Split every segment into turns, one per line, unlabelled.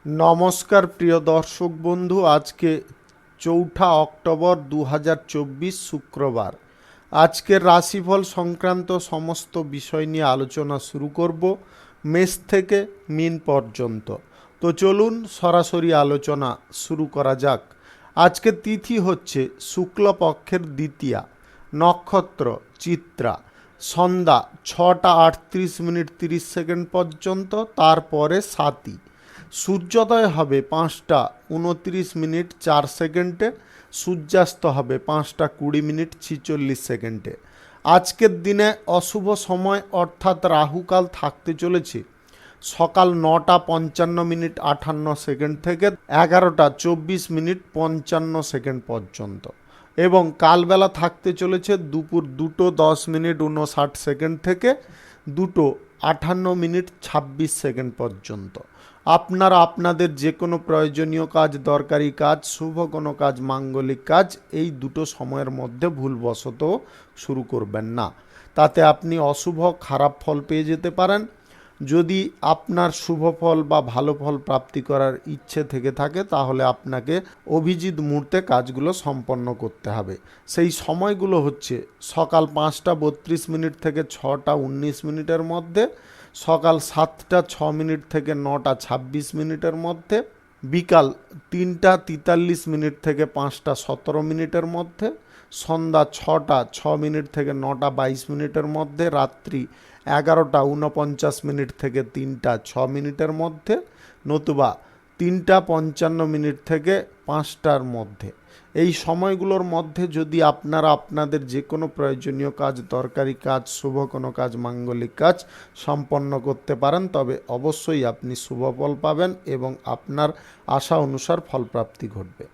নমস্কার প্রিয় দর্শক বন্ধু, আজকে ৪ঠা অক্টোবর ২০২৪ শুক্রবার। আজকের রাশিফল সংক্রান্ত সমস্ত বিষয় নিয়ে আলোচনা শুরু করব, মেষ থেকে মীন পর্যন্ত। তো চলুন সরাসরি আলোচনা শুরু করা যাক। আজকের তিথি হচ্ছে শুক্লপক্ষের দ্বিতীয়া, নক্ষত্র চিত্রা, সন্ধ্যা ৬টা ৩৮ মিনিট ৩০ সেকেন্ড পর্যন্ত, তারপরে সাতি। সূর্যোদয় হবে ৫টা ২৯ মিনিট ৪ সেকেন্ডে, সূর্যাস্ত হবে ৫টা ২০ মিনিট ৪৬ সেকেন্ডে। আজকের দিনে অশুভ সময় অর্থাৎ রাহুকাল থাকতে চলেছে সকাল ৯টা ৫৫ মিনিট ৫৮ সেকেন্ড থেকে ১১টা ২৪ মিনিট ৫৫ সেকেন্ড পর্যন্ত, এবং কালবেলা থাকতে চলেছে দুপুর ২টো ১০ মিনিট ৫৯ সেকেন্ড থেকে ২টো ৫৮ মিনিট ২৬ সেকেন্ড পর্যন্ত। আপনারা আপনাদের যে কোনো প্রয়োজনীয় কাজ, দরকারি কাজ, শুভ কোনো কাজ, মাঙ্গলিক কাজ এই দুটো সময়ের মধ্যে ভুলবশত শুরু করবেন না, তাতে আপনি অশুভ খারাপ ফল পেয়ে যেতে পারেন। যদি আপনার শুভ ফল বা ভালো ফল প্রাপ্তি করার ইচ্ছে থেকে থাকে তাহলে আপনাকে অভিজিৎ মুহূর্তে কাজগুলো সম্পন্ন করতে হবে। সেই সময়গুলো হচ্ছে সকাল 5টা 32 মিনিট থেকে 6টা 19 মিনিটের মধ্যে, সকাল 7টা 6 মিনিট থেকে 9টা 26 মিনিটের মধ্যে, বিকাল 3টা 43 মিনিট থেকে 5টা 17 মিনিটের মধ্যে, সন্ধ্যা 6টা 6 মিনিট থেকে 9টা 22 মিনিটের মধ্যে, রাত্রি 11টা 49 মিনিট থেকে 3টা 6 মিনিটের মধ্যে, নতুবা 3টা 55 মিনিট থেকে 5টার মধ্যে। এই সময়গুলোর মধ্যে যদি আপনারা আপনাদের যে কোনো প্রয়োজনীয় কাজ, দরকারি কাজ, শুভ কোনো কাজ, মাঙ্গলিক কাজ সম্পন্ন করতে পারেন তবে অবশ্যই আপনি শুভ ফল পাবেন এবং আপনার আশা অনুসার ফলপ্রাপ্তি ঘটবে।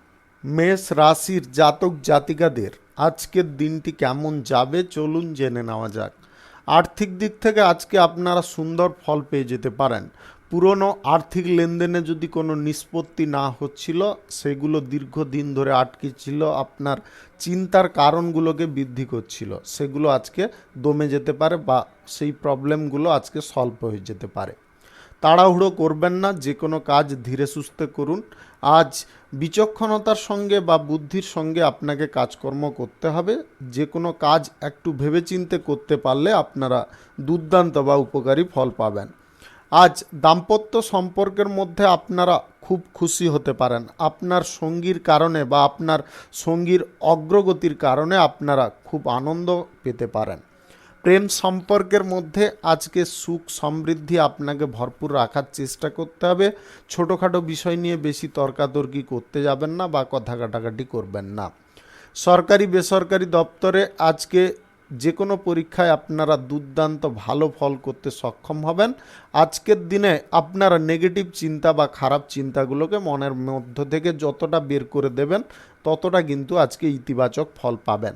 মেষ রাশির জাতক জাতিকাদের আজকের দিনটি কেমন যাবে চলুন জেনে নেওয়া যাক। আর্থিক দিক থেকে আজকে আপনারা সুন্দর ফল পেয়ে যেতে পারেন। পুরনো আর্থিক লেনদেনে যদি কোনো নিষ্পত্তি না হচ্ছিল, সেগুলো দীর্ঘদিন ধরে আটকে ছিল, আপনার চিন্তার কারণগুলোকে বৃদ্ধি করছিল, সেগুলো আজকে দমে যেতে পারে বা সেই প্রবলেমগুলো আজকে সলভ হয়ে যেতে পারে। তাড়াহুড়ো করবেন না, যে কোনো কাজ ধীরে সুস্থে করুন। আজ বিচক্ষণতার সঙ্গে বা বুদ্ধির সঙ্গে আপনাকে কাজকর্ম করতে হবে। যে কোনো কাজ একটু ভেবেচিন্তে করতে পারলে আপনারা দুর্দান্ত বা উপকারী ফল পাবেন। আজ দাম্পত্য সম্পর্কের মধ্যে আপনারা খুব খুশি হতে পারেন। আপনার সঙ্গীর কারণে বা আপনার সঙ্গীর অগ্রগতির কারণে আপনারা খুব আনন্দ পেতে পারেন। প্রেম সম্পর্কের মধ্যে আজকে সুখ সমৃদ্ধি আপনাকে ভরপুর রাখার চেষ্টা করতে হবে। ছোটোখাটো বিষয় নিয়ে বেশি তর্কাতর্কি করতে যাবেন না বা কথা কাটাকাটি করবেন না। সরকারি বেসরকারি দপ্তরে আজকে যে কোনো পরীক্ষায় আপনারা দুর্দান্ত ভালো ফল করতে সক্ষম হবেন। আজকের দিনে আপনারা নেগেটিভ চিন্তা বা খারাপ চিন্তাগুলোকে মনের মধ্য থেকে যতটা বের করে দেবেন ততটা কিন্তু আজকে ইতিবাচক ফল পাবেন।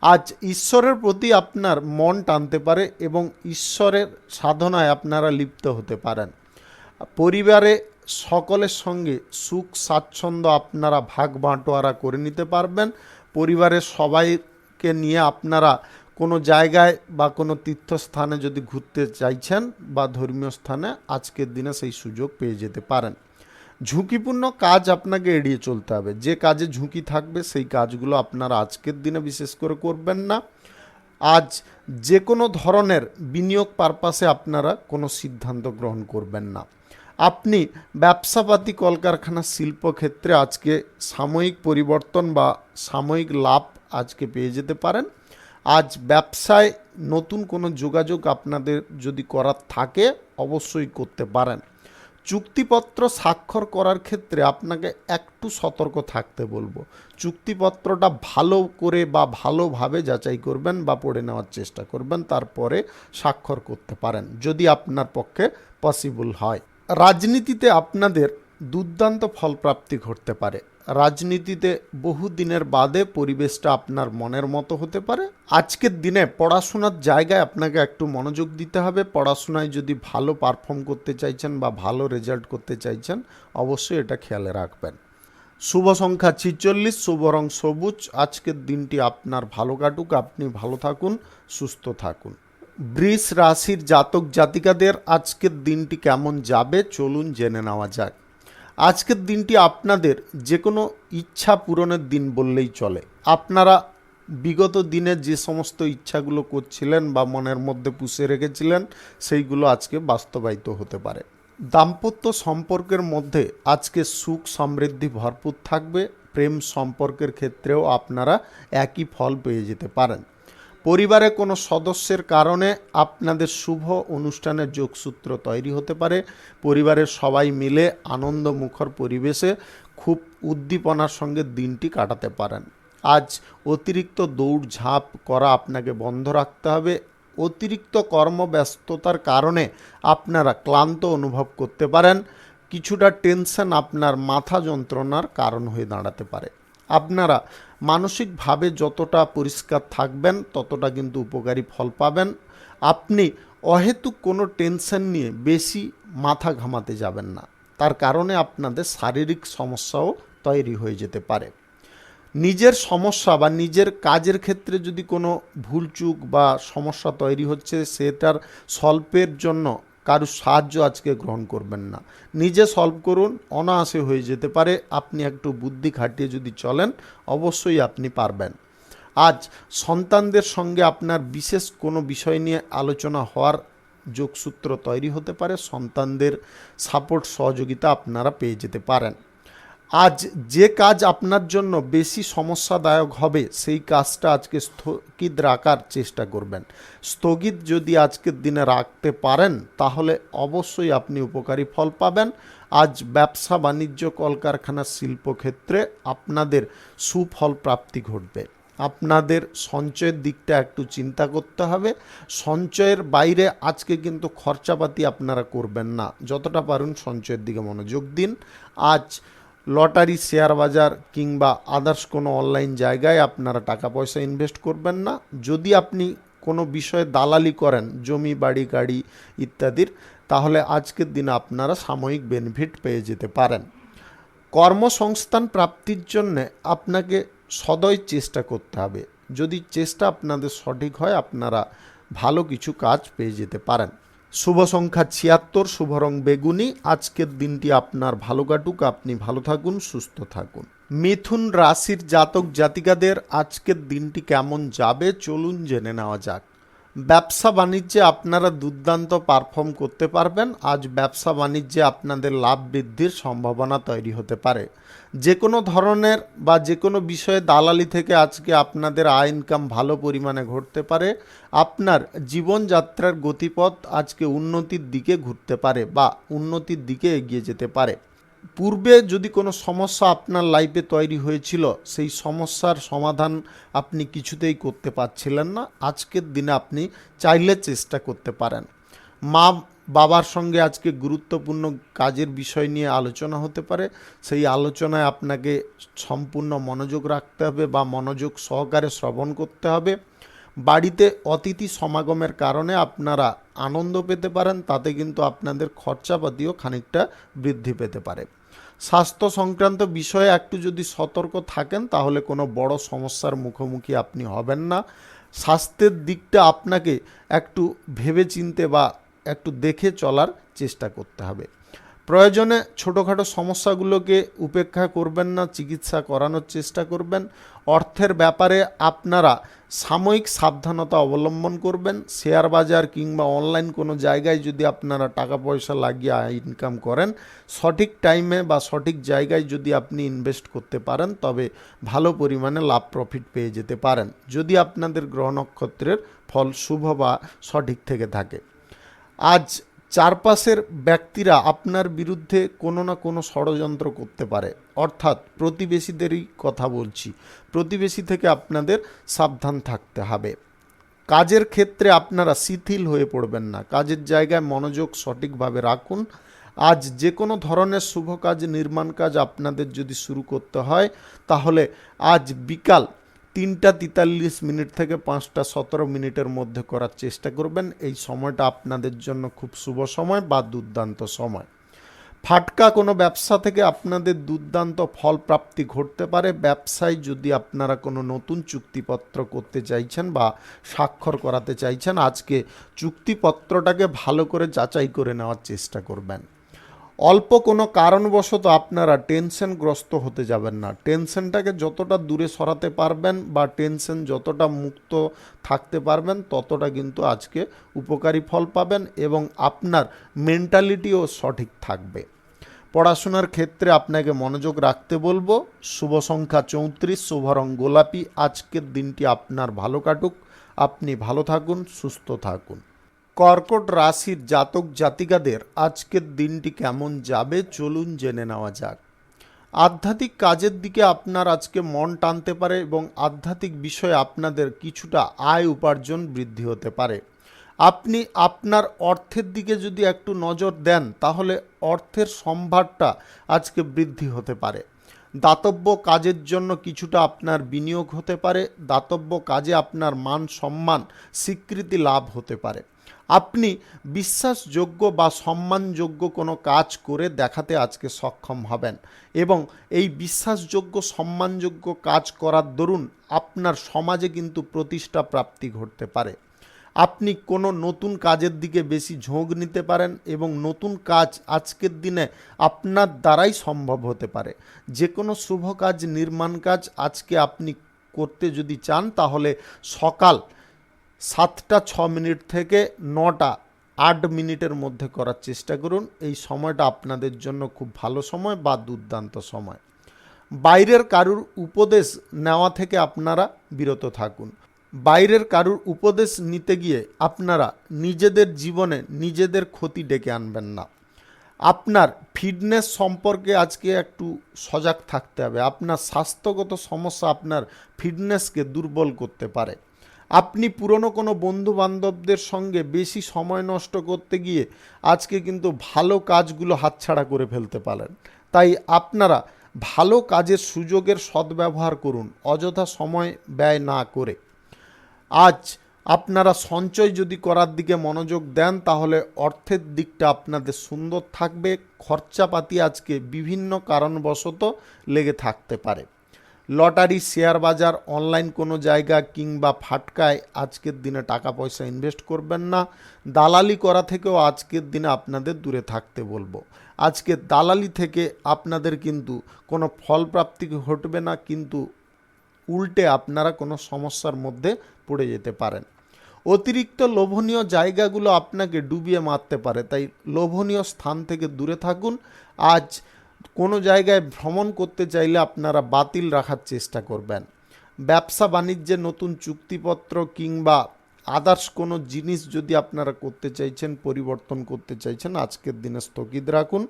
আজ ঈশ্বরের প্রতি আপনার মন টানতে পারে এবং ঈশ্বরের সাধনায় আপনারা লিপ্ত হতে পারেন। পরিবারে সকলের সঙ্গে সুখ স্বাচ্ছন্দ্য আপনারা ভাগ বাঁটোয়ারা করে নিতে পারবেন। পরিবারের সবাইকে নিয়ে আপনারা কোনো জায়গায় বা কোনো তীর্থস্থানে যদি ঘুরতে চাইছেন বা ধর্মীয় স্থানে, আজকের দিনে সেই সুযোগ পেয়ে যেতে পারেন। ঝুঁকিপূর্ণ কাজ আপনাকে এড়িয়ে চলতে হবে। যে কাজে ঝুঁকি থাকবে সেই কাজগুলো আপনারা আজকের দিনে বিশেষ করে করবেন না। আজ যে কোনো ধরনের বিনিয়োগ পারপাসে আপনারা কোনো সিদ্ধান্ত গ্রহণ করবেন না। আপনি ব্যবসাপাতি, কলকারখানা, শিল্পক্ষেত্রে আজকে সাময়িক পরিবর্তন বা সাময়িক লাভ আজকে পেয়ে যেতে পারেন। আজ ব্যবসায় নতুন কোনো যোগাযোগ আপনাদের যদি করার থাকে অবশ্যই করতে পারেন। চুক্তিপত্র স্বাক্ষর করার ক্ষেত্রে আপনাকে একটু সতর্ক থাকতে বলবো। চুক্তিপত্রটা ভালো করে বা ভালোভাবে যাচাই করবেন বা পড়ে নেওয়ার চেষ্টা করবেন, তারপরে স্বাক্ষর করতে পারেন যদি আপনার পক্ষে পসিবল হয়। রাজনীতিতে আপনাদের দুর্দান্ত ফলপ্রাপ্তি ঘটতে পারে। রাজনীতিতে বহুদিনের বাদে পরিবেশটা আপনার মনের মতো হতে পারে। আজকের দিনে পড়াশোনার জায়গায় আপনাকে একটু মনোযোগ দিতে হবে। পড়াশোনায় যদি ভালো পারফর্ম করতে চাইছেন বা ভালো রেজাল্ট করতে চাইছেন অবশ্যই এটা খেয়ালে রাখবেন। শুভ সংখ্যা 46, শুভ রং সবুজ। আজকের দিনটি আপনার ভালো কাটুক, আপনি ভালো থাকুন, সুস্থ থাকুন। বৃষ রাশির জাতক জাতিকাদের আজকের দিনটি কেমন যাবে চলুন জেনে নেওয়া যাক। আজকের দিনটি আপনাদের যে কোনো ইচ্ছা পূরণের দিন বললেই চলে। আপনারা বিগত দিনে যে সমস্ত ইচ্ছাগুলো করছিলেন বা মনের মধ্যে পুষে রেখেছিলেন সেইগুলো আজকে বাস্তবায়িত হতে পারে। দাম্পত্য সম্পর্কের মধ্যে আজকে সুখ সমৃদ্ধি ভরপুর থাকবে। প্রেম সম্পর্কের ক্ষেত্রেও আপনারা একই ফল পেয়ে যেতে পারেন। পরিবারে কোনো সদস্যের কারণে আপনাদের শুভ অনুষ্ঠানের যোগসূত্র তৈরি হতে পারে। পরিবারের সবাই মিলে আনন্দমুখর পরিবেশে খুব উদ্দীপনার সঙ্গে দিনটি কাটাতে পারেন। আজ অতিরিক্ত দৌড়ঝাঁপ করা আপনাকে বন্ধ রাখতে হবে। অতিরিক্ত কর্মব্যস্ততার কারণে আপনারা ক্লান্ত অনুভব করতে পারেন। কিছুটা টেনশন আপনার মাথা যন্ত্রণার কারণ হয়ে দাঁড়াতে পারে। আপনারা মানসিকভাবে যতটা পরিষ্কার থাকবেন ততটা কিন্তু উপকারী ফল পাবেন। আপনি অহেতুক কোনো টেনশন নিয়ে বেশি মাথা ঘামাতে যাবেন না, তার কারণে আপনাদের শারীরিক সমস্যাও তৈরি হয়ে যেতে পারে। নিজের সমস্যা বা নিজের কাজের ক্ষেত্রে যদি কোনো ভুলচুক বা সমস্যা তৈরি হচ্ছে সেটার সলভের জন্য কারুর সাহায্য আজকে গ্রহণ করবেন না, নিজে সলভ করুন, অনায়াসে হয়ে যেতে পারে। আপনি একটু বুদ্ধি খাটিয়ে যদি চলেন অবশ্যই আপনি পারবেন। আজ সন্তানদের সঙ্গে আপনার বিশেষ কোনো বিষয় নিয়ে আলোচনা হওয়ার যোগসূত্র তৈরি হতে পারে। সন্তানদের সাপোর্ট সহযোগিতা আপনারা পেয়ে যেতে পারেন। আজ যে কাজ আপনার জন্য বেশি সমস্যাদায়ক হবে সেই কাজটা আজকে স্থগিত রাখার চেষ্টা করবেন। স্থগিত যদি আজকের দিনে রাখতে পারেন তাহলে অবশ্যই আপনি উপকারী ফল পাবেন। আজ ব্যবসা বাণিজ্য কলকারখানা শিল্পক্ষেত্রে আপনাদের সুফল প্রাপ্তি ঘটবে। আপনাদের সঞ্চয়ের দিকটা একটু চিন্তা করতে হবে। সঞ্চয়ের বাইরে আজকে কিন্তু খরচাপাতি আপনারা করবেন না, যতটা পারুন সঞ্চয়ের দিকে মনোযোগ দিন। আজ লটারি, শেয়ার বাজার কিংবা আদার্স কোনো অনলাইন জায়গায় আপনারা টাকা পয়সা ইনভেস্ট করবেন না। যদি আপনি কোনো বিষয়ে দালালি করেন, জমি বাড়ি গাড়ি ইত্যাদির, তাহলে আজকের দিনে আপনারা সাময়িক বেনিফিট পেয়ে যেতে পারেন। কর্মসংস্থান প্রাপ্তির জন্যে আপনাকে সদয় চেষ্টা করতে হবে। যদি চেষ্টা আপনাদের সঠিক হয় আপনারা ভালো কিছু কাজ পেয়ে যেতে পারেন। শুভ সংখ্যা ৭৬, শুভ রং বেগুনি। আজকের দিনটি আপনার ভালো কাটুক, আপনি ভালো থাকুন, সুস্থ থাকুন। মিথুন রাশির জাতক জাতিকাদের আজকের দিনটি কেমন যাবে চলুন জেনে নেওয়া যাক। ব্যবসা বাণিজ্যে আপনারা দুর্দান্ত পারফর্ম করতে পারবেন। আজ ব্যবসা বাণিজ্যে আপনাদের লাভ বৃদ্ধির সম্ভাবনা তৈরি হতে পারে। যে কোনো ধরনের বা যে কোনো বিষয়ে দালালি থেকে আজকে আপনাদের আয় ইনকাম ভালো পরিমাণে ঘটতে পারে। আপনার জীবনযাত্রার গতিপথ আজকে উন্নতির দিকে ঘুরতে পারে বা উন্নতির দিকে এগিয়ে যেতে পারে। পূর্বে যদি কোনো সমস্যা আপনার লাইফে তৈরি হয়েছিল সেই সমস্যার সমাধান আপনি কিছুতেই করতে পারছিলেন না, আজকের দিনে আপনি চাইলে চেষ্টা করতে পারেন। মা বাবার সঙ্গে আজকে গুরুত্বপূর্ণ কাজের বিষয় নিয়ে আলোচনা হতে পারে। সেই আলোচনায় আপনাকে সম্পূর্ণ মনোযোগ রাখতে হবে বা মনোযোগ সহকারে শ্রবণ করতে হবে। বাড়িতে অতিথি সমাগমের কারণে আপনারা আনন্দ পেতে পারেন, তাতে কিন্তু আপনাদের খরচাপাতিও খানিকটা বৃদ্ধি পেতে পারে। স্বাস্থ্য সংক্রান্ত বিষয়ে একটু যদি সতর্ক থাকেন তাহলে কোনো বড় সমস্যার মুখোমুখি আপনি হবেন না। স্বাস্থ্যের দিকটা আপনাকে একটু ভেবেচিন্তে বা একটু দেখে চলার চেষ্টা করতে হবে। প্রয়োজনে ছোটোখাটো সমস্যাগুলোকে উপেক্ষা করবেন না, চিকিৎসা করানোর চেষ্টা করবেন। অর্থের ব্যাপারে আপনারা সাময়িক সাবধানতা অবলম্বন করবেন। শেয়ার বাজার কিংবা অনলাইন কোনো জায়গায় যদি আপনারা টাকা পয়সা লাগিয়ে ইনকাম করেন, সঠিক টাইমে বা সঠিক জায়গায় যদি আপনি ইনভেস্ট করতে পারেন তবে ভালো পরিমাণে লাভ প্রফিট পেয়ে যেতে পারেন, যদি আপনাদের গ্রহ নক্ষত্রের ফল শুভ বা সঠিক থেকে থাকে। আজ চারপাশের ব্যক্তিরা আপনার বিরুদ্ধে কোনো না কোনো ষড়যন্ত্র করতে পারে, অর্থাৎ প্রতিবেশীদেরই কথা বলছি। প্রতিবেশী থেকে আপনাদের সাবধান থাকতে হবে। কাজের ক্ষেত্রে আপনারা শিথিল হয়ে পড়বেন না, কাজের জায়গায় মনোযোগ সঠিকভাবে রাখুন। আজ যে কোনো ধরনের শুভ কাজ, নির্মাণ কাজ আপনাদের যদি শুরু করতে হয় তাহলে আজ বিকাল ৩:৪৩ থেকে ৫:১৭ মধ্যে করার চেষ্টা করবেন। এই সময়টা আপনাদের জন্য খুব শুভ সময় বা দুর্দান্ত সময়। ফাটকা কোনো ব্যবসা থেকে আপনাদের দুর্দান্ত ফল প্রাপ্তি ঘটতে পারে। ব্যবসায় যদি আপনারা কোনো নতুন চুক্তিপত্র করতে চাইছেন বা স্বাক্ষর করাতে চাইছেন, আজকে চুক্তিপত্রটাকে ভালো করে যাচাই করে নেওয়ার চেষ্টা করবেন। অল্প কোনো কারণবশত আপনারা টেনশনগ্রস্ত হতে যাবেন না। টেনশনটাকে যতটা দূরে সরাতে পারবেন বা টেনশন যতটা মুক্ত থাকতে পারবেন ততটা কিন্তু আজকে উপকারী ফল পাবেন এবং আপনার মেন্টালিটিও সঠিক থাকবে। পড়াশোনার ক্ষেত্রে আপনাকে মনোযোগ রাখতে বলবো। শুভ সংখ্যা 34, শুভ রং গোলাপি। আজকের দিনটি আপনার ভালো কাটুক, আপনি ভালো থাকুন, সুস্থ থাকুন। কর্কট রাশির জাতক জাতিকাদের আজকের দিনটি কেমন যাবে চলুন জেনে নেওয়া যাক। আধ্যাত্মিক কাজের দিকে আপনার আজকে মন টানতে পারে এবং আধ্যাত্মিক বিষয়ে আপনাদের কিছুটা আয় উপার্জন বৃদ্ধি হতে পারে। আপনি আপনার অর্থের দিকে যদি একটু নজর দেন তাহলে অর্থের সম্ভারটা আজকে বৃদ্ধি হতে পারে। দাতব্য কাজের জন্য কিছুটা আপনার বিনিয়োগ হতে পারে। দাতব্য কাজে আপনার মান সম্মান স্বীকৃতি লাভ হতে পারে। আপনি বিশ্বাসযোগ্য বা সম্মানযোগ্য কোনো কাজ করে দেখাতে আজকে সক্ষম হবেন এবং এই বিশ্বাসযোগ্য সম্মানযোগ্য কাজ করার দরুন আপনার সমাজে কিন্তু প্রতিষ্ঠা প্রাপ্তি ঘটতে পারে। আপনি কোনো নতুন কাজের দিকে বেশি ঝোঁক নিতে পারেন এবং নতুন কাজ আজকের দিনে আপনার দ্বারাই সম্ভব হতে পারে। যে কোনো শুভ কাজ, নির্মাণ কাজ আজকে আপনি করতে যদি চান তাহলে সকাল 7টা 6 মিনিট থেকে 9টা 8 মিনিটের মধ্যে করার চেষ্টা করুন। এই সময়টা আপনাদের জন্য খুব ভালো সময় বা দুর্দান্ত সময়। বাইরের কারুর উপদেশ নেওয়া থেকে আপনারা বিরত থাকুন। বাইরের কারুর উপদেশ নিতে গিয়ে আপনারা নিজেদের জীবনে নিজেদের ক্ষতি ডেকে আনবেন না। আপনার ফিটনেস সম্পর্কে আজকে একটু সজাগ থাকতে হবে। আপনার স্বাস্থ্যগত সমস্যা আপনার ফিটনেসকে দুর্বল করতে পারে। আপনি পুরনো কোনো বন্ধু বান্ধবদের সঙ্গে বেশি সময় নষ্ট করতে গিয়ে আজকে কিন্তু ভালো কাজগুলো হাতছাড়া করে ফেলতে পারেন। তাই আপনারা ভালো কাজের সুযোগের সদ্ব্যবহার করুন, অযথা সময় ব্যয় না করে। আজ আপনারা সঞ্চয় যদি করার দিকে মনোযোগ দেন তাহলে অর্থের দিকটা আপনাদের সুন্দর থাকবে। খরচাপাতি আজকে বিভিন্ন কারণবশত লেগে থাকতে পারে। লটারি, শেয়ার বাজার, অনলাইন কোনো জায়গা কিংবা ফাটকায় আজকের দিনে টাকা পয়সা ইনভেস্ট করবেন না। দালালি করা থেকেও আজকের দিনে আপনাদের দূরে থাকতে বলবো। আজকে দালালি থেকে আপনাদের কিন্তু কোনো ফলপ্রাপ্তি ঘটবে না, কিন্তু উল্টে আপনারা কোনো সমস্যার মধ্যে পড়ে যেতে পারেন। অতিরিক্ত লোভনীয় জায়গাগুলো আপনাকে ডুবিয়ে মারতে পারে, তাই লোভনীয় স্থান থেকে দূরে থাকুন। আজ কোনো জায়গায় ভ্রমণ করতে চাইলে আপনারা বাতিল রাখার চেষ্টা করবেন। ব্যবসা বাণিজ্যে নতুন চুক্তিপত্র কিংবা আদার্স কোনো জিনিস যদি আপনারা করতে চাইছেন, পরিবর্তন করতে চাইছেন, আজকের দিনে স্থগিত রাখুন।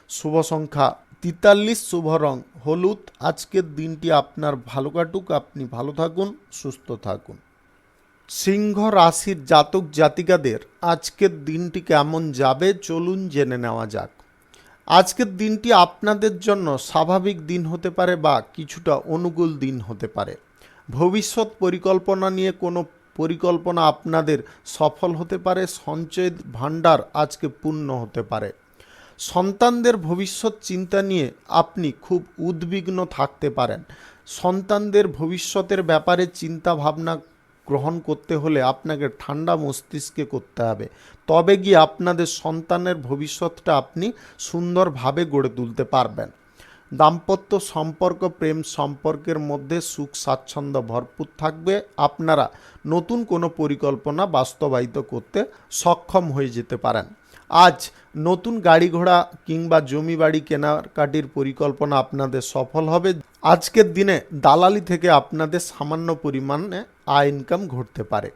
শুভ সংখ্যা 43, শুভ রং হলুদ। আজকের দিনটি আপনার ভালো কাটুক, আপনি ভালো থাকুন, সুস্থ থাকুন। সিংহ রাশির জাতক জাতিকাদের আজকের দিনটি কেমন যাবে চলুন জেনে নেওয়া যাক। আজকের দিনটি আপনাদের জন্য স্বাভাবিক দিন হতে পারে বা কিছুটা অনুকূল দিন হতে পারে। ভবিষ্যৎ পরিকল্পনা নিয়ে কোনো পরিকল্পনা আপনাদের সফল হতে পারে। সঞ্চয়ের ভাণ্ডার আজকে পূর্ণ হতে পারে। সন্তানদের ভবিষ্যৎ চিন্তা নিয়ে আপনি খুব উদ্বিগ্ন থাকতে পারেন। সন্তানদের ভবিষ্যতের ব্যাপারে চিন্তা ভাবনা গ্রহণ করতে হলে আপনাকে ঠান্ডা মস্তিষ্কে করতে হবে, তবে গিয়ে আপনাদের সন্তানের ভবিষ্যৎটা আপনি সুন্দরভাবে গড়ে তুলতে পারবেন। দাম্পত্য সম্পর্ক, প্রেম সম্পর্কের মধ্যে সুখ স্বাচ্ছন্দ্য ভরপুর থাকবে। আপনারা নতুন কোনো পরিকল্পনা বাস্তবায়িত করতে সক্ষম হয়ে যেতে পারেন। আজ নতুন গাড়ি ঘোড়া কিংবা জমি বাড়ি কেনাকাটির পরিকল্পনা আপনাদের সফল হবে। আজকের দিনে দালালি থেকে আপনাদের সামান্য পরিমাণে আয় ইনকাম ঘটতে পারে।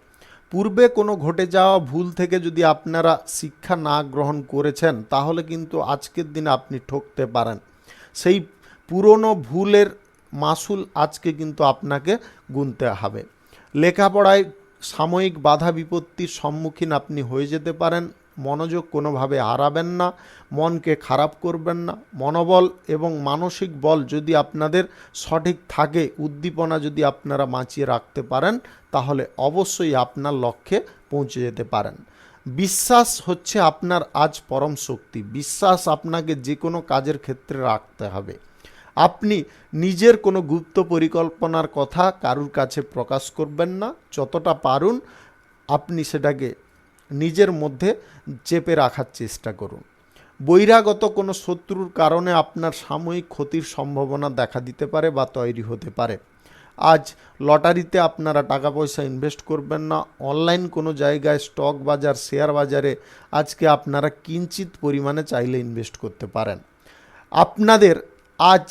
পূর্বে কোনো ঘটে যাওয়া ভুল থেকে যদি আপনারা শিক্ষা না গ্রহণ করেছেন তাহলে কিন্তু আজকের দিনে আপনি ঠকতে পারেন। সেই পুরনো ভুলের মাসুল আজকে কিন্তু আপনাকে গুনতে হবে। লেখাপড়ায় সাময়িক বাধা বিপত্তির সম্মুখীন আপনি হয়ে যেতে পারেন। মনোযোগ কোনোভাবে হারাবেন না, মনকে খারাপ করবেন না। মনোবল এবং মানসিক বল যদি আপনাদের সঠিক থাকে, উদ্দীপনা যদি আপনারা বাঁচিয়ে রাখতে পারেন তাহলে অবশ্যই আপনার লক্ষ্যে পৌঁছে যেতে পারেন। বিশ্বাস হচ্ছে আপনার আজ পরম শক্তি। বিশ্বাস আপনাকে যে কোনো কাজের ক্ষেত্রে রাখতে হবে। আপনি নিজের কোনো গুপ্ত পরিকল্পনার কথা কারুর কাছে প্রকাশ করবেন না। যতটা পারুন আপনি সেটাকে নিজের মধ্যে চেপে রাখার চেষ্টা করুন। বহিরাগত কোনো শত্রুর কারণে আপনার সাময়িক ক্ষতির সম্ভাবনা দেখা দিতে পারে বা তৈরি হতে পারে। আজ লটারিতে আপনারা টাকা পয়সা ইনভেস্ট করবেন না। অনলাইন কোনো জায়গায় স্টক বাজার, শেয়ার বাজারে আজকে আপনারা কিঞ্চিত পরিমাণে চাইলে ইনভেস্ট করতে পারেন। আপনাদের আজ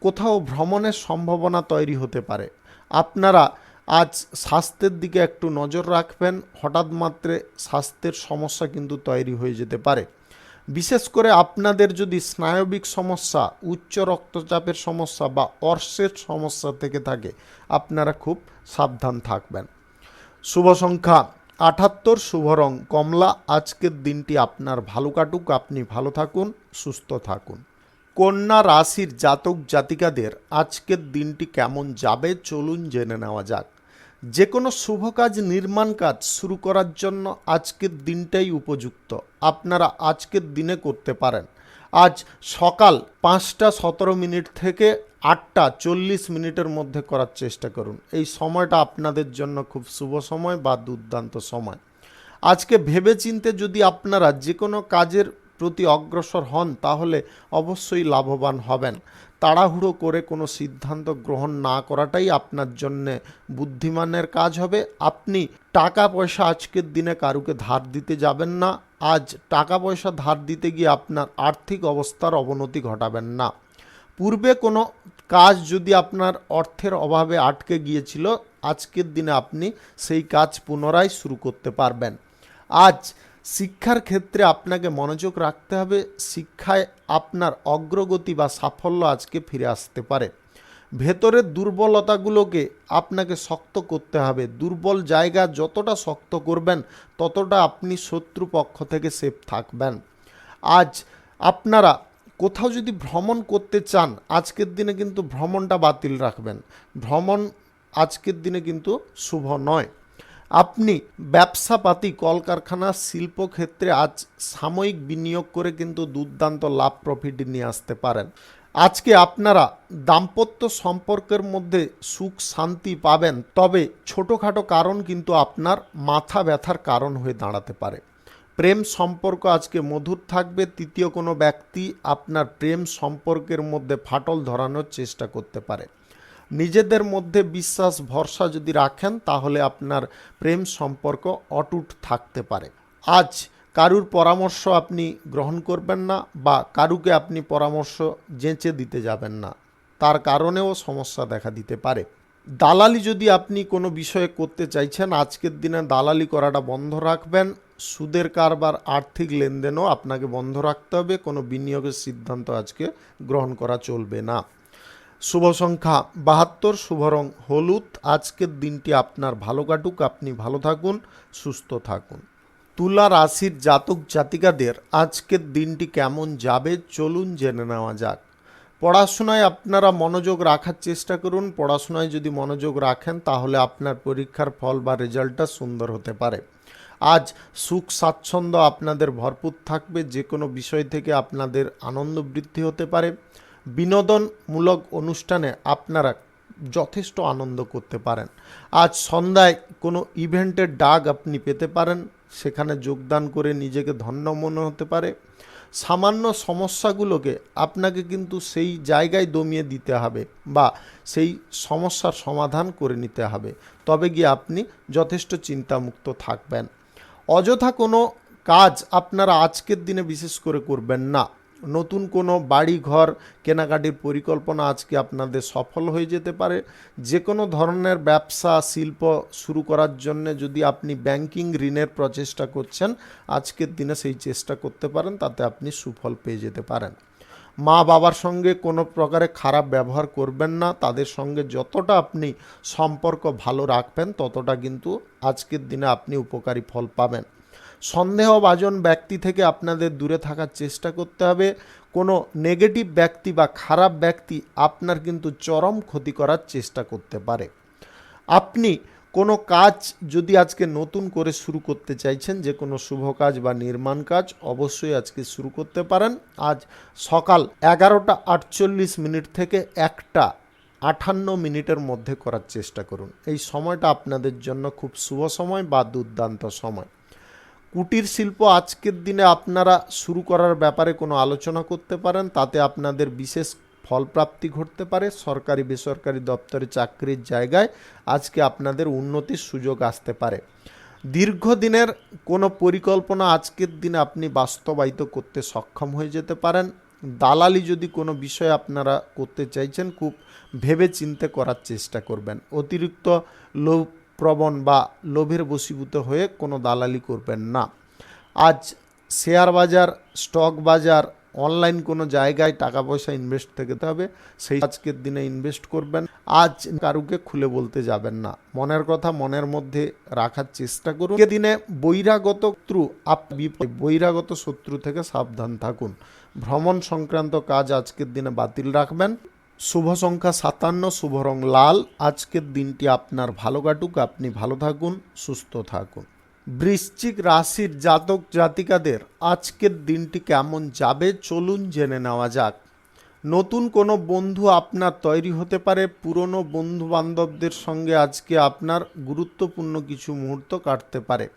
কোথাও ভ্রমণের সম্ভাবনা তৈরি হতে পারে। আপনারা আজ স্বাস্থ্যের দিকে একটু নজর রাখবেন। হঠাৎ মাত্রে স্বাস্থ্যের সমস্যা কিন্তু তৈরি হয়ে যেতে পারে। বিশেষ করে আপনাদের যদি স্নায়বিক সমস্যা, উচ্চ রক্তচাপের সমস্যা বা অর্শের সমস্যা থেকে থাকে, আপনারা খুব সাবধান থাকবেন। শুভ সংখ্যা 78, শুভ রং কমলা। আজকের দিনটি আপনার ভালো কাটুক, আপনি ভালো থাকুন, সুস্থ থাকুন। কন্যা রাশির জাতক জাতিকাদের আজকের দিনটি কেমন যাবে চলুন জেনে নেওয়া যাক। যে কোনো শুভ কাজ, নির্মাণ কাজ শুরু করার জন্য আজকের দিনটাই উপযুক্ত। আপনারা আজকের দিনে করতে পারেন। আজ সকাল 5:17 থেকে 8:40 মধ্যে করার চেষ্টা করুন। এই সময়টা আপনাদের জন্য খুব শুভ সময় বা দুর্দান্ত সময়। আজকে ভেবেচিন্তে যদি আপনারা যে কোনো কাজের প্রতি অগ্রসর হন তাহলে অবশ্যই লাভবান হবেন। তাড়াহুড়ো করে কোনো সিদ্ধান্ত গ্রহণ না করাটাই আপনার জন্যে বুদ্ধিমানের কাজ হবে। আপনি টাকা পয়সা আজকের দিনে কারুকে ধার দিতে যাবেন না। আজ টাকা পয়সা ধার দিতে গিয়ে আপনার আর্থিক অবস্থার অবনতি ঘটাবেন না। পূর্বে কোনো কাজ যদি আপনার অর্থের অভাবে আটকে গিয়েছিল, আজকের দিনে আপনি সেই কাজ পুনরায় শুরু করতে পারবেন। আজ শিক্ষার ক্ষেত্রে আপনাকে মনোযোগ রাখতে হবে। শিক্ষায় আপনার অগ্রগতি বা সাফল্য আজকে ফিরে আসতে পারে। ভেতরের দুর্বলতাগুলোকে আপনাকে শক্ত করতে হবে। দুর্বল জায়গা যতটা শক্ত করবেন ততটা আপনি শত্রুপক্ষ থেকে সেফ থাকবেন। আজ আপনারা কোথাও যদি ভ্রমণ করতে চান, আজকের দিনে কিন্তু ভ্রমণটা বাতিল রাখবেন। ভ্রমণ আজকের দিনে কিন্তু শুভ নয়। আপনি ব্যবসাপাতি, কলকারখানা, শিল্পক্ষেত্রে আজ সাময়িক বিনিয়োগ করে কিন্তু দুর্দান্ত লাভ প্রফিট নিয়ে আসতে পারেন। আজকে আপনারা দাম্পত্য সম্পর্কের মধ্যে সুখ শান্তি পাবেন, তবে ছোটোখাটো কারণ কিন্তু আপনার মাথা ব্যথার কারণ হয়ে দাঁড়াতে পারে। প্রেম সম্পর্ক আজকে মধুর থাকবে। তৃতীয় কোনো ব্যক্তি আপনার প্রেম সম্পর্কের মধ্যে ফাটল ধরানোর চেষ্টা করতে পারে। নিজেদের মধ্যে বিশ্বাস ভরসা যদি রাখেন তাহলে আপনার প্রেম সম্পর্ক অটুট থাকতে পারে। আজ কারুর পরামর্শ আপনি গ্রহণ করবেন না বা কারুকে আপনি পরামর্শ যেচে দিতে যাবেন না, তার কারণেও সমস্যা দেখা দিতে পারে। দালালি যদি আপনি কোনো বিষয়ে করতে চাইছেন, আজকের দিনে দালালি করাটা বন্ধ রাখবেন। সুদের কারবার, আর্থিক লেনদেনও আপনাকে বন্ধ রাখতে হবে। কোনো বিনিয়োগের সিদ্ধান্ত আজকে গ্রহণ করা চলবে না। শুভ সংখ্যা 72, শুভ রং হলুদ। আজকের দিনটি আপনার ভালো কাটুক, আপনি ভালো থাকুন, সুস্থ থাকুন। তুলা রাশির জাতক জাতিকাদের আজকের দিনটি কেমন যাবে চলুন জেনে নেওয়া যাক। পড়াশোনায় আপনারা মনোযোগ রাখার চেষ্টা করুন। পড়াশোনায় যদি মনোযোগ রাখেন তাহলে আপনার পরীক্ষার ফল বা রেজাল্টটা সুন্দর হতে পারে। আজ সুখ স্বাচ্ছন্দ্য আপনাদের ভরপুর থাকবে। যে কোনো বিষয় থেকে আপনাদের আনন্দ বৃদ্ধি হতে পারে। বিনোদনমূলক অনুষ্ঠানে আপনারা যথেষ্ট আনন্দ করতে পারেন। আজ সন্ধ্যায় কোনো ইভেন্টের ডাক আপনি পেতে পারেন, সেখানে যোগদান করে নিজেকে ধন্য মনে হতে পারে। সামান্য সমস্যাগুলোকে আপনাকে কিন্তু সেই জায়গায় দমিয়ে দিতে হবে বা সেই সমস্যার সমাধান করে নিতে হবে, তবে গিয়ে আপনি যথেষ্ট চিন্তামুক্ত থাকবেন। অযথা কোনো কাজ আপনারা আজকের দিনে বিশেষ করে করবেন না। নতুন কোনো বাড়ি ঘর কেনাকাটির পরিকল্পনা আজকে আপনাদের সফল হয়ে যেতে পারে। যে কোনো ধরনের ব্যবসা শিল্প শুরু করার জন্য যদি আপনি ব্যাংকিং ঋণের প্রচেষ্টা করছেন, আজকের দিনে সেই চেষ্টা করতে পারেন, তাতে আপনি সুফল পেয়ে যেতে পারেন। মা বাবার সঙ্গে কোনো প্রকারে খারাপ ব্যবহার করবেন না। তাদের সঙ্গে যতটা আপনি সম্পর্ক ভালো রাখবেন ততটা কিন্তু আজকের দিনে আপনি উপকারী ফল পাবেন। সন্দেহভাজন ব্যক্তি থেকে আপনাদের দূরে থাকার চেষ্টা করতে হবে। কোনো নেগেটিভ ব্যক্তি বা খারাপ ব্যক্তি আপনার কিন্তু চরম ক্ষতি করার চেষ্টা করতে পারে। আপনি কোনো কাজ যদি আজকে নতুন করে শুরু করতে চাইছেন, যে কোনো শুভ কাজ বা নির্মাণ কাজ, অবশ্যই আজকে শুরু করতে পারেন। আজ সকাল 11:48 থেকে 1:58 মধ্যে করার চেষ্টা করুন। এই সময়টা আপনাদের জন্য খুব শুভ সময় বা দুর্দান্ত সময়। কুটির শিল্প আজকের দিনে আপনারা শুরু করার ব্যাপারে কোনো আলোচনা করতে পারেন, তাতে আপনাদের বিশেষ ফলপ্রাপ্তি ঘটতে পারে। সরকারি বেসরকারি দপ্তরে চাকরির জায়গায় আজকে আপনাদের উন্নতির সুযোগ আসতে পারে। দীর্ঘদিনের কোনো পরিকল্পনা আজকের দিনে আপনি বাস্তবায়িত করতে সক্ষম হয়ে যেতে পারেন। দালালি যদি কোনো বিষয় আপনারা করতে চাইছেন, খুব ভেবে চিন্তে করার চেষ্টা করবেন। অতিরিক্ত লোভ প্রবণ বা লোভের বশীভূত হয়ে কোনো দালালি করবেন না। আজ শেয়ার বাজার, স্টক বাজার, অনলাইন কোনো জায়গায় টাকা পয়সা ইনভেস্ট করতে হবে, সেই আজকের দিনে ইনভেস্ট করবেন। আজ কারুকে খুলে বলতে যাবেন না, মনের কথা মনের মধ্যে রাখার চেষ্টা করুন। দিনে বহিরাগত শত্রু থেকে সাবধান থাকুন। ভ্রমণ সংক্রান্ত কাজ আজকের দিনে বাতিল রাখবেন। শুভ সংখ্যা 57, শুভ রং লাল। আজকের দিনটি আপনার ভালো কাটুক, আপনি ভালো থাকুন, সুস্থ থাকুন। বৃশ্চিক রাশির জাতক জাতিকাদের আজকের দিনটি কেমন যাবে চলুন জেনে নেওয়া যাক। নতুন কোনো বন্ধু আপনার তৈরি হতে পারে। পুরনো বন্ধু বান্ধবদের সঙ্গে আজকে আপনার গুরুত্বপূর্ণ কিছু মুহূর্ত কাটতে পারে।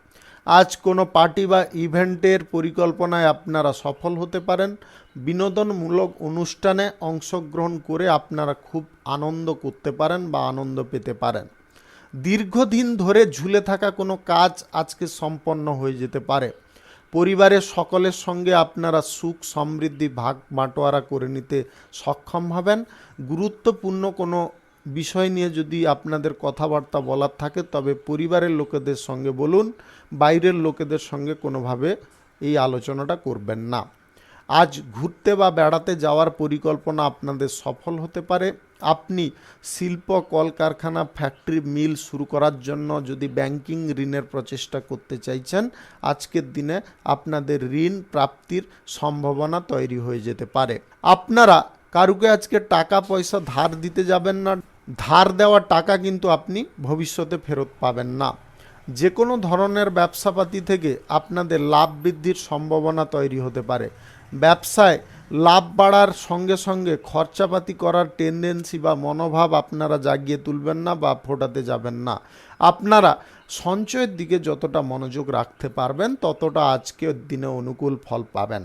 আজ কোনো পার্টি বা ইভেন্টের পরিকল্পনায় আপনারা সফল হতে পারেন। বিনোদনমূলক অনুষ্ঠানে অংশগ্রহণ করে আপনারা খুব আনন্দ করতে পারেন বা আনন্দ পেতে পারেন। দীর্ঘদিন ধরে ঝুলে থাকা কোনো কাজ আজকে সম্পন্ন হয়ে যেতে পারে। পরিবারের সকলের সঙ্গে আপনারা সুখ সমৃদ্ধি ভাগ বাটোয়ারা করে নিতে সক্ষম হবেন। গুরুত্বপূর্ণ কোনো বিষয় নিয়ে যদি আপনাদের কথাবার্তা বলার থাকে তবে পরিবারের লোকেদের সঙ্গে বলুন, বাইরের লোকেদের সঙ্গে কোনোভাবে এই আলোচনাটা করবেন না। আজ ঘুরতে বা বেড়াতে যাওয়ার পরিকল্পনা আপনাদের সফল হতে পারে। আপনি শিল্প, কলকারখানা, ফ্যাক্টরি, মিল শুরু করার জন্য যদি ব্যাংকিং ঋণের প্রচেষ্টা করতে চাইছেন, আজকের দিনে আপনাদের ঋণ প্রাপ্তির সম্ভাবনা তৈরি হয়ে যেতে পারে। আপনারা কারুকে আজকে টাকা পয়সা ধার দিতে যাবেন না। ধার দেওয়া টাকা কিন্তু আপনি ভবিষ্যতে ফেরত পাবেন না। যে কোনো ধরনের ব্যবসাপাতি থেকে আপনাদের লাভ বৃদ্ধির সম্ভাবনা তৈরি হতে পারে। ব্যবসায় লাভ বাড়ার সঙ্গে সঙ্গে খরচাপাতি করার টেন্ডেন্সি বা মনোভাব আপনারা জাগিয়ে তুলবেন না বা ফোটাতে যাবেন না। আপনারা সঞ্চয়ের দিকে যতটা মনোযোগ রাখতে পারবেন ততটা আজকের দিনে অনুকূল ফল পাবেন।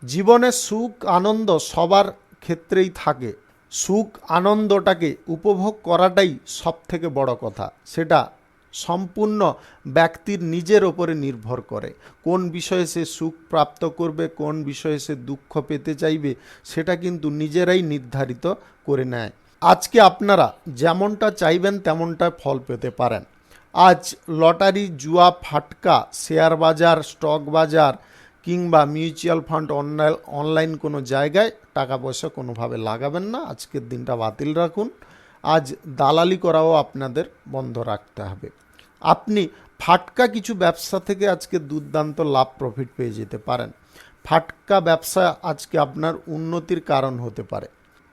জীবনে সুখ আনন্দ সবার ক্ষেত্রেই থাকে। সুখ আনন্দটাকে উপভোগ করাটাই সবথেকে বড় কথা। সেটা সম্পূর্ণ ব্যক্তির নিজের ওপরে নির্ভর করে। কোন বিষয়ে সে সুখ প্রাপ্ত করবে, কোন বিষয়ে সে দুঃখ পেতে চাইবে, সেটা কিন্তু নিজেরাই নির্ধারিত করে নেয়। আজকে আপনারা যেমনটা চাইবেন তেমনটা ফল পেতে পারেন। আজ লটারি, জুয়া, ফাটকা, শেয়ার বাজার, স্টক বাজার কিংবা মিউচুয়াল ফান্ড, অনলাইন কোনো জায়গায় টাকা পয়সা কোনোভাবে লাগাবেন না। আজকের দিনটা বাতিল রাখুন। আজ দালালি করাও আপনাদের বন্ধ রাখতে হবে। আপনি ফাটকা কিছু ব্যবসা থেকে আজকে দুর্দান্ত লাভ প্রফিট পেয়ে যেতে পারেন। ফাটকা ব্যবসা আজকে আপনার উন্নতির কারণ হতে পারে।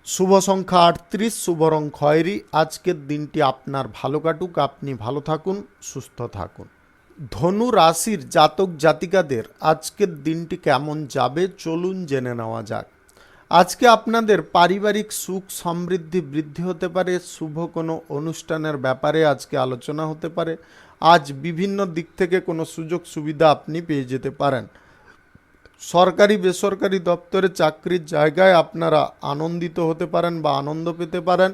শুভ সংখ্যা 38, শুভ রং খয়েরি। আজকের দিনটি আপনার ভালো কাটুক, আপনি ভালো থাকুন, সুস্থ থাকুন। ধনু রাশির জাতক জাতিকাদের আজকের দিনটি কেমন যাবে চলুন জেনে নেওয়া যাক। আজকে আপনাদের পারিবারিক সুখ সমৃদ্ধি বৃদ্ধি হতে পারে। শুভ কোনো অনুষ্ঠানের ব্যাপারে আজকে আলোচনা হতে পারে। আজ বিভিন্ন দিক থেকে কোনো সুযোগ সুবিধা আপনি পেয়ে যেতে পারেন। সরকারি বেসরকারি দপ্তরে চাকরির জায়গায় আপনারা আনন্দিত হতে পারেন বা আনন্দ পেতে পারেন।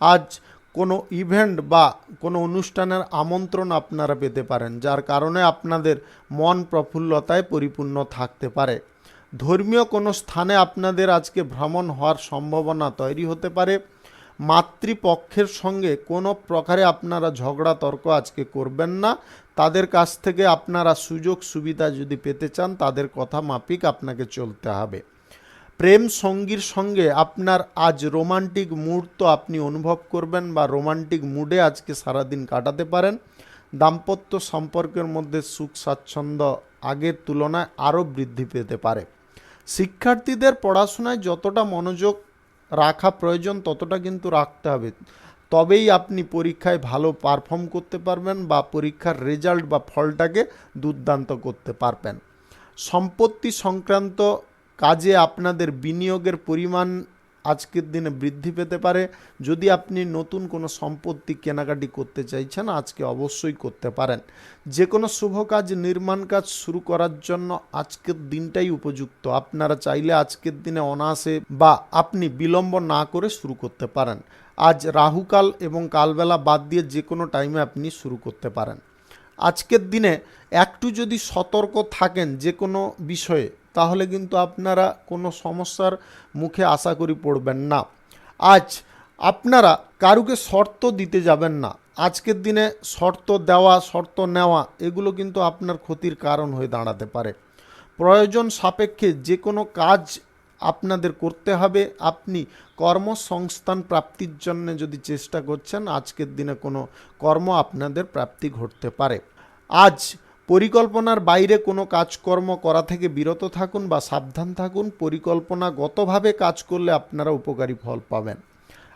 আজ কোনো ইভেন্ট বা কোনো অনুষ্ঠানের আমন্ত্রণ আপনারা পেতে পারেন, যার কারণে আপনাদের মন প্রফুল্লতায় পরিপূর্ণ থাকতে পারে। ধর্মীয় কোনো স্থানে আপনাদের আজকে ভ্রমণ হওয়ার সম্ভাবনা তৈরি হতে পারে। মাতৃপক্ষের সঙ্গে কোনো প্রকারে আপনারা ঝগড়া তর্ক আজকে করবেন না। তাদের কাছ থেকে আপনারা সুযোগ সুবিধা যদি পেতে চান তাদের কথা মাফিক আপনাকে চলতে হবে। প্রেম সঙ্গীর সঙ্গে আপনার আজ রোমান্টিক মুহূর্ত আপনি অনুভব করবেন বা রোমান্টিক মুডে আজকে সারাদিন কাটাতে পারেন। দাম্পত্য সম্পর্কের মধ্যে সুখ স্বাচ্ছন্দ্য আগের তুলনায় আরও বৃদ্ধি পেতে পারে। শিক্ষার্থীদের পড়াশোনায় যতটা মনোযোগ রাখা প্রয়োজন ততটা কিন্তু রাখতে হবে, তবেই আপনি পরীক্ষায় ভালো পারফর্ম করতে পারবেন বা পরীক্ষার রেজাল্ট বা ফলটাকে দুর্দান্ত করতে পারবেন। সম্পত্তি সংক্রান্ত কাজে আপনাদের বিনিয়োগের পরিমাণ আজকের দিনে বৃদ্ধি পেতে পারে। যদি আপনি নতুন কোনো সম্পত্তি কেনাকাটি করতে চাইছেন, আজকে অবশ্যই করতে পারেন। যে কোনো শুভ কাজ, নির্মাণ কাজ শুরু করার জন্য আজকের দিনটাই উপযুক্ত। আপনারা চাইলে আজকের দিনে অনায়াসে বা আপনি বিলম্ব না করে শুরু করতে পারেন। আজ রাহুকাল এবং কালবেলা বাদ দিয়ে যে কোনো টাইমে আপনি শুরু করতে পারেন। আজকের দিনে একটু যদি সতর্ক থাকেন যে কোনো বিষয়ে, তাহলে কিন্তু আপনারা কোনো সমস্যার মুখে আশা করি পড়বেন না। আজ আপনারা কারুকে শর্ত দিতে যাবেন না। আজকের দিনে শর্ত দেওয়া, শর্ত নেওয়া এগুলো কিন্তু আপনার ক্ষতির কারণ হয়ে দাঁড়াতে পারে। প্রয়োজন সাপেক্ষে যে কোনো কাজ আপনাদের করতে হবে। আপনি কর্মসংস্থান প্রাপ্তির জন্য যদি চেষ্টা করছেন, আজকের দিনে কোনো কর্ম আপনাদের প্রাপ্তি ঘটতে পারে। আজ পরিকল্পনার বাইরে কোনো কাজকর্ম করা থেকে বিরত থাকুন বা সাবধান থাকুন। পরিকল্পনাগতভাবে কাজ করলে আপনারা উপকারী ফল পাবেন।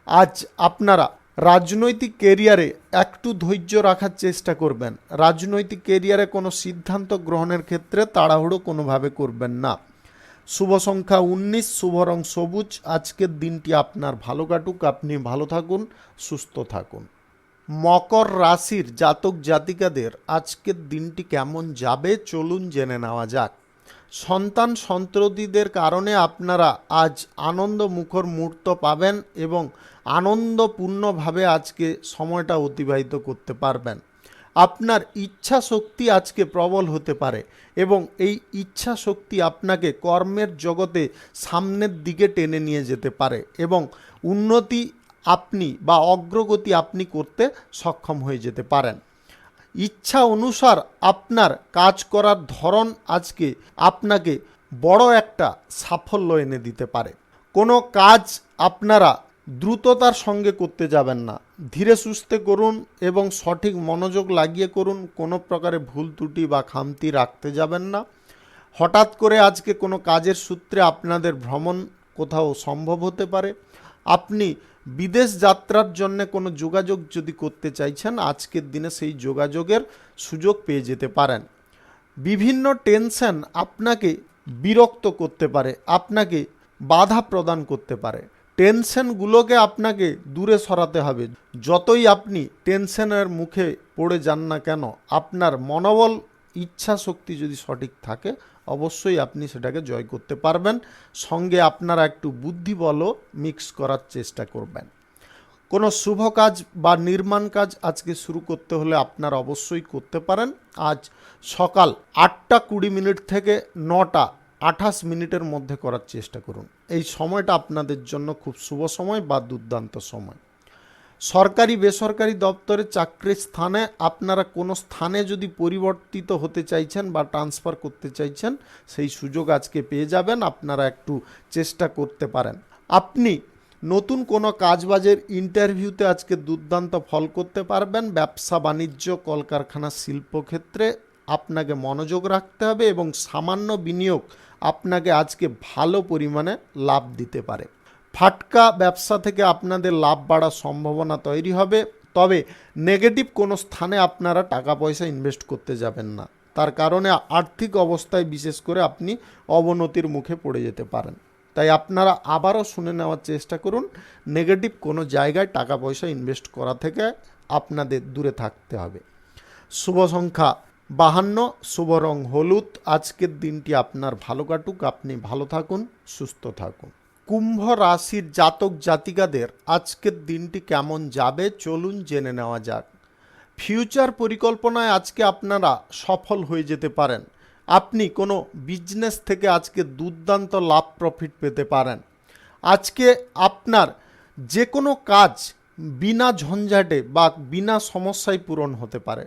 আজ আপনারা রাজনৈতিক কেরিয়ারে একটু ধৈর্য রাখার চেষ্টা করবেন। রাজনৈতিক কেরিয়ারে কোনো সিদ্ধান্ত গ্রহণের ক্ষেত্রে তাড়াহুড়ো কোনোভাবে করবেন না। শুভ সংখ্যা 19, শুভ রং সবুজ। আজকের দিনটি আপনার ভালো কাটুক, আপনি ভালো থাকুন, সুস্থ থাকুন। মকর রাশির জাতক জাতিকাদের আজকের দিনটি কেমন যাবে চলুন জেনে নেওয়া যাক। সন্তান সন্ততিদের কারণে আপনারা আজ আনন্দ মুখর মুহূর্ত পাবেন এবং আনন্দপূর্ণভাবে আজকে সময়টা অতিবাহিত করতে পারবেন। আপনার ইচ্ছা শক্তি আজকে প্রবল হতে পারে এবং এই ইচ্ছা শক্তি আপনাকে কর্মের জগতে সামনের দিকে টেনে নিয়ে যেতে পারে এবং উন্নতি আপনি বা অগ্রগতি আপনি করতে সক্ষম হয়ে যেতে পারেন। ইচ্ছা অনুসার আপনার কাজ করার ধরন আজকে আপনাকে বড় একটা সাফল্য এনে দিতে পারে। কোনো কাজ আপনারা দ্রুততার সঙ্গে করতে যাবেন না, ধীরে সুস্থে করুন এবং সঠিক মনোযোগ লাগিয়ে করুন। কোনো প্রকারে ভুল ত্রুটি বা খামতি রাখতে যাবেন না। হঠাৎ করে আজকে কোনো কাজের সূত্রে আপনাদের ভ্রমণ কোথাও সম্ভব হতে পারে। আপনি বিদেশ যাত্রার জন্য কোনো যোগাযোগ যদি করতে চাইছেন, আজকের দিনে সেই যোগাযোগের সুযোগ পেয়ে যেতে পারেন। বিভিন্ন টেনশন আপনাকে বিরক্ত করতে পারে, আপনাকে বাধা প্রদান করতে পারে। টেনশনগুলোকে আপনাকে দূরে সরাতে হবে। যতই আপনি টেনশনের মুখে পড়ে যান না কেন, আপনার মনোবল, ইচ্ছা শক্তি যদি সঠিক থাকে, অবশ্যই আপনি সেটাকে জয় করতে পারবেন। সঙ্গে আপনারা একটু বুদ্ধিবলও মিক্স করার চেষ্টা করবেন। কোনো শুভ কাজ বা নির্মাণ কাজ আজকে শুরু করতে হলে আপনারা অবশ্যই করতে পারেন। আজ সকাল 8:20 থেকে 9:28 মধ্যে করার চেষ্টা করুন। এই সময়টা আপনাদের জন্য খুব শুভ সময় বা দুর্দান্ত সময়। সরকারি বেসরকারি দপ্তরে চাকরির স্থানে আপনারা কোনো স্থানে যদি পরিবর্তিত হতে চাইছেন বা ট্রান্সফার করতে চাইছেন, সেই সুযোগ আজকে পেয়ে যাবেন। আপনারা একটু চেষ্টা করতে পারেন। আপনি নতুন কোনো কাজবাজের ইন্টারভিউতে আজকে দুর্দান্ত ফল করতে পারবেন। ব্যবসা বাণিজ্য, কলকারখানা, শিল্পক্ষেত্রে আপনাকে মনোযোগ রাখতে হবে এবং সামান্য বিনিয়োগ আপনাকে আজকে ভালো পরিমাণে লাভ দিতে পারে। ফাটকা ব্যবসা থেকে আপনাদের লাভ বাড়ার সম্ভাবনা তৈরি হবে। তবে নেগেটিভ কোনো স্থানে আপনারা টাকা পয়সা ইনভেস্ট করতে যাবেন না, তার কারণে আর্থিক অবস্থায় বিশেষ করে আপনি অবনতির মুখে পড়ে যেতে পারেন। তাই আপনারা আবারও শুনে নেওয়ার চেষ্টা করুন। নেগেটিভ কোনো জায়গায় টাকা পয়সা ইনভেস্ট করা থেকে আপনাদের দূরে থাকতে হবে। শুভ সংখ্যা 52, শুভ রং হলুদ। আজকের দিনটি আপনার ভালো কাটুক, আপনি ভালো থাকুন, সুস্থ থাকুন। কুম্ভ রাশির জাতক জাতিকাদের আজকের দিনটি কেমন যাবে চলুন জেনে নেওয়া যাক। ফিউচার পরিকল্পনায় আজকে আপনারা সফল হয়ে যেতে পারেন। আপনি কোনো বিজনেস থেকে আজকে দুর্দান্ত লাভ প্রফিট পেতে পারেন। আজকে আপনার যে কোনো কাজ বিনা ঝঞ্ঝাটে বা বিনা সমস্যায় পূরণ হতে পারে।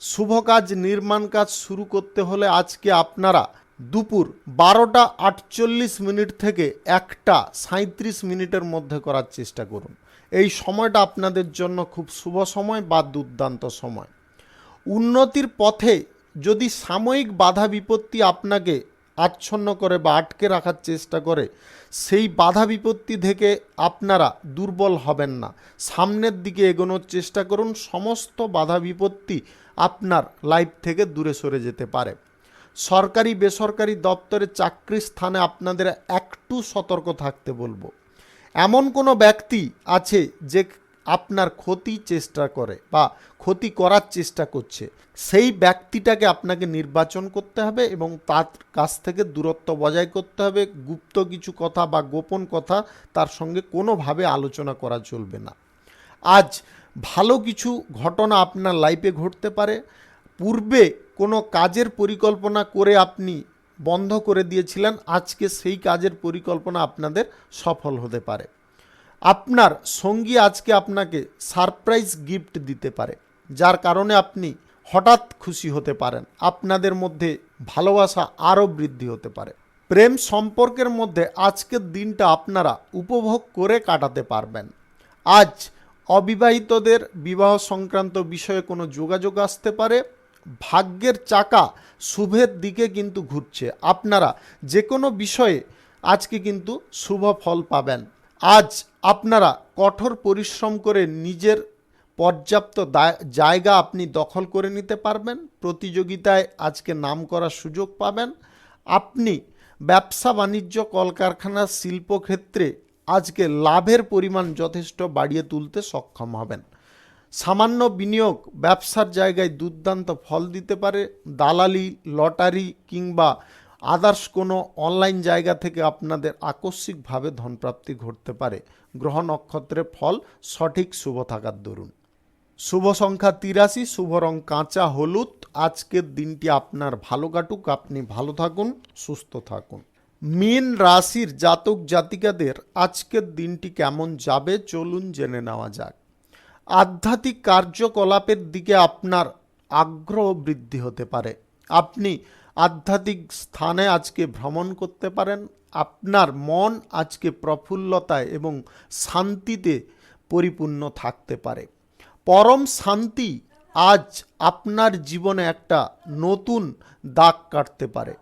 শুভ কাজ, নির্মাণ কাজ শুরু করতে হলে আজকে আপনারা দুপুর 12:48 থেকে 1:37 মধ্যে করার চেষ্টা করুন। এই সময়টা আপনাদের জন্য খুব শুভ সময় বা দুর্দান্ত সময়। উন্নতির পথে যদি সাময়িক বাধা বিপত্তি আপনাকে আচ্ছন্ন করে বা আটকে রাখার চেষ্টা করে, সেই বাধা বিপত্তি থেকে আপনারা দুর্বল হবেন না, সামনের দিকে এগোনোর চেষ্টা করুন। সমস্ত বাধা বিপত্তি আপনার লাইফ থেকে দূরে সরে যেতে পারে। সরকারি বেসরকারি দপ্তরে চাকরির স্থানে আপনাদের একটু সতর্ক থাকতে বলবো। এমন কোনো ব্যক্তি আছে যে আপনার ক্ষতি চেষ্টা করে বা ক্ষতি করার চেষ্টা করছে, সেই ব্যক্তিটাকে আপনাকে নির্বাচন করতে হবে এবং তার কাছ থেকে দূরত্ব বজায় করতে হবে। গুপ্ত কিছু কথা বা গোপন কথা তার সঙ্গে কোনোভাবে আলোচনা করা চলবে না। আজ ভালো কিছু ঘটনা আপনার লাইফে ঘটতে পারে। পূর্বে কোনো কাজের পরিকল্পনা করে আপনি বন্ধ করে দিয়েছিলেন, আজকে সেই কাজের পরিকল্পনা আপনাদের সফল হতে পারে। আপনার সঙ্গী আজকে আপনাকে সারপ্রাইজ গিফট দিতে পারে, যার কারণে আপনি হঠাৎ খুশি হতে পারেন। আপনাদের মধ্যে ভালোবাসা আরও বৃদ্ধি হতে পারে। প্রেম সম্পর্কের মধ্যে আজকের দিনটা আপনারা উপভোগ করে কাটাতে পারবেন। আজ অবিবাহিতদের বিবাহ সংক্রান্ত বিষয়ে কোনো যোগাযোগ আসতে পারে। ভাগ্যের চাকা শুভের দিকে কিন্তু ঘুরছে। আপনারা যে কোনো বিষয়ে আজকে কিন্তু শুভ ফল পাবেন। আজ আপনারা কঠোর পরিশ্রম করে নিজের পর্যাপ্ত জায়গা আপনি দখল করে নিতে পারবেন। প্রতিযোগিতায় আজকে নাম করার সুযোগ পাবেন। আপনি ব্যবসা বাণিজ্য, কলকারখানা, শিল্পক্ষেত্রে আজকে লাভের পরিমাণ যথেষ্ট বাড়িয়ে তুলতে সক্ষম হবেন। সামান্য বিনিয়োগ ব্যবসার জায়গায় দুর্দান্ত ফল দিতে পারে। দালালি, লটারি কিংবা আদার্স কোনো অনলাইন জায়গা থেকে আপনাদের আকস্মিকভাবে ধনপ্রাপ্তি ঘটতে পারে। গ্রহ নক্ষত্রের ফল সঠিক শুভ থাকার দরুন। শুভ সংখ্যা 83, শুভ রং কাঁচা হলুদ। আজকের দিনটি আপনার ভালো কাটুক, আপনি ভালো থাকুন, সুস্থ থাকুন। মীন রাশির জাতক জাতিকাদের আজকের দিনটি কেমন যাবে চলুন জেনে নেওয়া যাক। আধ্যাত্মিক কার্যকলাপের দিকে আপনার আগ্রহ বৃদ্ধি হতে পারে। আপনি আধ্যাত্মিক স্থানে আজকে ভ্রমণ করতে পারেন। আপনার মন আজকে প্রফুল্লতায় এবং শান্তিতে পরিপূর্ণ থাকতে পারে। পরম শান্তি আজ আপনার জীবনে একটা নতুন দাগ কাটতে পারে।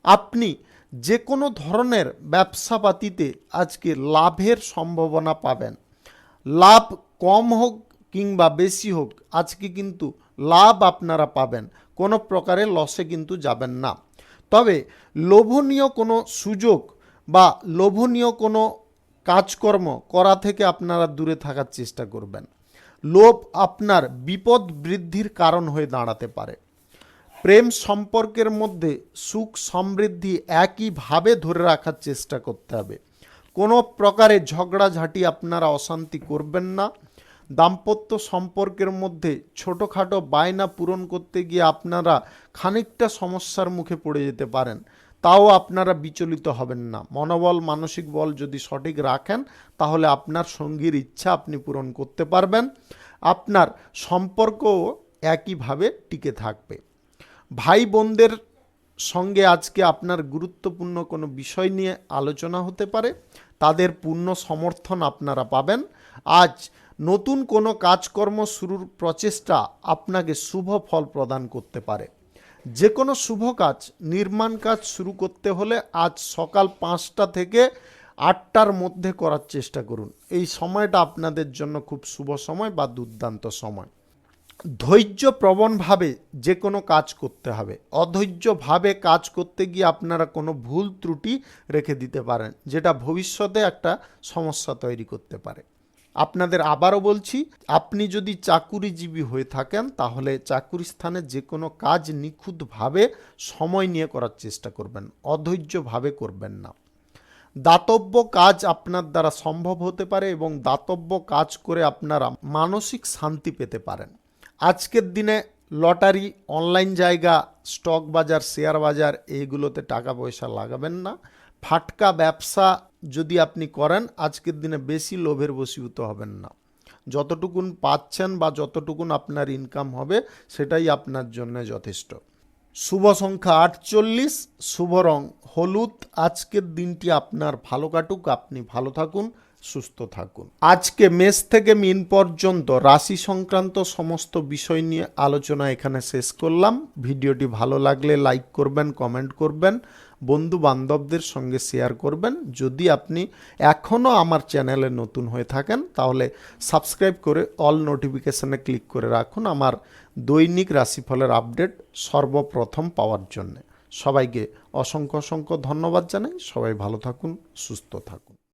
আপনি যে কোনো ধরনের ব্যবসাপাতিতে আজকে লাভের সম্ভাবনা পাবেন। লাভ কম হোক কিংবা বেশি হোক, আজকে কিন্তু লাভ আপনারা পাবেন। কোনো প্রকারে লসে কিন্তু যাবেন না। তবে লোভনীয় কোনো সুযোগ বা লোভনীয় কোনো কাজকর্ম করা থেকে আপনারা দূরে থাকার চেষ্টা করবেন। লোভ আপনার বিপদ বৃদ্ধির কারণ হয়ে দাঁড়াতে পারে। প্রেম সম্পর্কের মধ্যে সুখ সমৃদ্ধি একইভাবে ধরে রাখার চেষ্টা করতে হবে। কোনো প্রকারে ঝগড়াঝাঁটি আপনারা অশান্তি করবেন না। দাম্পত্য সম্পর্কের মধ্যে ছোটোখাটো বায়না পূরণ করতে গিয়ে আপনারা খানিকটা সমস্যার মুখে পড়ে যেতে পারেন, তাও আপনারা বিচলিত হবেন না। মনোবল, মানসিক বল যদি সঠিক রাখেন তাহলে আপনার সঙ্গীর ইচ্ছা আপনি পূরণ করতে পারবেন। আপনার সম্পর্কও একইভাবে টিকে থাকবে। ভাই বোনদের সঙ্গে আজকে আপনার গুরুত্বপূর্ণ কোনো বিষয় নিয়ে আলোচনা হতে পারে, তাদের পূর্ণ সমর্থন আপনারা পাবেন। আজ নতুন কোনো কাজকর্ম শুরুর প্রচেষ্টা আপনাকে শুভ ফল প্রদান করতে পারে। যে কোনো শুভ কাজ, নির্মাণ কাজ শুরু করতে হলে আজ সকাল 5টা থেকে 8টার মধ্যে করার চেষ্টা করুন। এই সময়টা আপনাদের জন্য খুব শুভ সময় বা দুর্দান্ত সময়। ধৈর্যপ্রবণভাবে যে কোনো কাজ করতে হবে। অধৈর্যভাবে কাজ করতে গিয়ে আপনারা কোনো ভুল ত্রুটি রেখে দিতে পারেন, যেটা ভবিষ্যতে একটা সমস্যা তৈরি করতে পারে। আপনাদের আবারও বলছি, আপনি যদি চাকুরিজীবী হয়ে থাকেন তাহলে চাকুরি স্থানে যে কোনো কাজ নিখুঁতভাবে সময় নিয়ে করার চেষ্টা করবেন, অধৈর্যভাবে করবেন না। দাতব্য কাজ আপনার দ্বারা সম্ভব হতে পারে এবং দাতব্য কাজ করে আপনারা মানসিক শান্তি পেতে পারেন। আজকের দিনে লটারি, অনলাইন জায়গা, স্টক বাজার, শেয়ার বাজার এইগুলোতে টাকা পয়সা লাগাবেন না। ফাটকা ব্যবসা যদি আপনি করেন আজকের দিনে বেশি লোভের বশীভূত হবেন না। যতটুকুন পাচ্ছেন বা যতটুকুন আপনার ইনকাম হবে সেটাই আপনার জন্য যথেষ্ট। শুভ সংখ্যা 48, শুভ রং হলুদ। আজকের দিনটি আপনার ভালো কাটুক, আপনি ভালো থাকুন, সুস্থ থাকুন। আজকে মেষ থেকে মীন পর্যন্ত রাশি সংক্রান্ত সমস্ত বিষয় নিয়ে আলোচনা এখানে শেষ করলাম। ভিডিওটি ভালো লাগলে লাইক করবেন, কমেন্ট করবেন, বন্ধু বান্ধবদের সঙ্গে শেয়ার করবেন। যদি আপনি এখনও আমার চ্যানেলে নতুন হয়ে থাকেন তাহলে সাবস্ক্রাইব করে অল নোটিফিকেশানে ক্লিক করে রাখুন আমার দৈনিক রাশিফলের আপডেট সর্বপ্রথম পাওয়ার জন্য। সবাইকে অসংখ্য অসংখ্য ধন্যবাদ জানাই। সবাই ভালো থাকুন, সুস্থ থাকুন।